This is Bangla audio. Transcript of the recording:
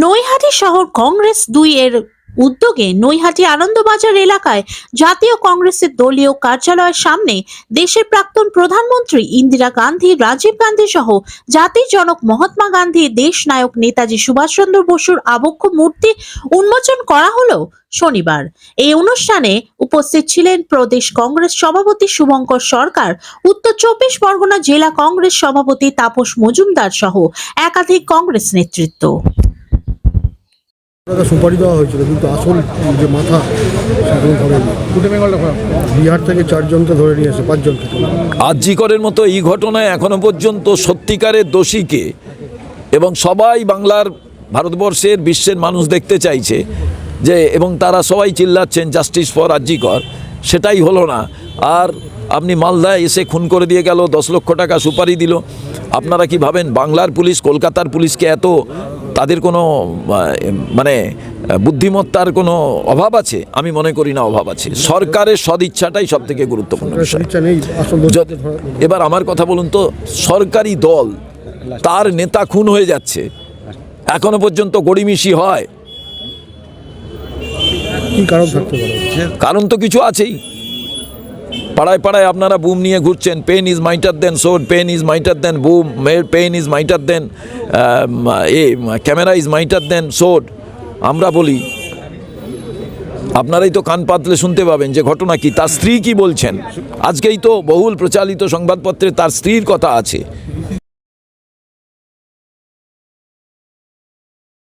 নৈহাটি শহর কংগ্রেস ২ এর উদ্যোগে নৈহাটি আনন্দবাজার এলাকায় জাতীয় কংগ্রেসের দলীয় কার্যালয়ের সামনে দেশের প্রাক্তন প্রধানমন্ত্রী ইন্দিরা গান্ধী, রাজীব গান্ধী সহ জাতির জনক মহাত্মা গান্ধী, দেশ নায়ক নেতাজি সুভাষচন্দ্র বসুর আবক্ষ মূর্তি উন্মোচন করা হলো শনিবার। এই অনুষ্ঠানে উপস্থিত ছিলেন প্রদেশ কংগ্রেস সভাপতি শুভঙ্কর সরকার, উত্তর ২৪ পরগনা জেলা কংগ্রেস সভাপতি তাপস মজুমদার সহ একাধিক কংগ্রেস নেতৃত্ব। সুপারি দেওয়া হয়েছিল, কিন্তু আসল যে মাথা বিহার থেকে 4 জনকে ধরে নিয়ে এসে 5 জনকে। আরজি করের মতো এই ঘটনায় এখনো পর্যন্ত সত্যিকারের দোষীকে এবং সবাই বাংলার, ভারতবর্ষের, বিশ্বের মানুষ দেখতে চাইছে যে, এবং তারা সবাই চিল্লাচ্ছেন জাস্টিস ফর আরজি কর, সেটাই হলো না। আর আপনি মালদায় এসে খুন করে দিয়ে গেল, 10 লক্ষ টাকা সুপারি দিল। আপনারা কি ভাবেন বাংলার পুলিশ কলকাতার পুলিশকে এত, তাদের কোনো মানে বুদ্ধিমত্তার কোনো অভাব আছে? আমি মনে করি না অভাব আছে। সরকারের সদিচ্ছাটাই সব থেকে গুরুত্বপূর্ণ বিষয়। এবার আমার কথা বলুন তো, সরকারি দল, তার নেতা খুন হয়ে যাচ্ছে, এখনো পর্যন্ত গড়িমিশি হয়, কি কারণ থাকতে পারে? কারণ তো কিছু আছেই। পাড়ায় পাড়ায় আপনারা বুম নিয়ে ঘুরছেন, pen is mightier than sword, pen is mightier than boom, pen is mightier than camera is mightier than sword. আমরা বলি, আপনারাই তো কান পাতলে শুনতে পাবেন যে ঘটনা কি, তার স্ত্রী কি বলছেন। আজকেই তো বহুল প্রচালিত সংবাদপত্রে তার স্ত্রীর কথা আছে।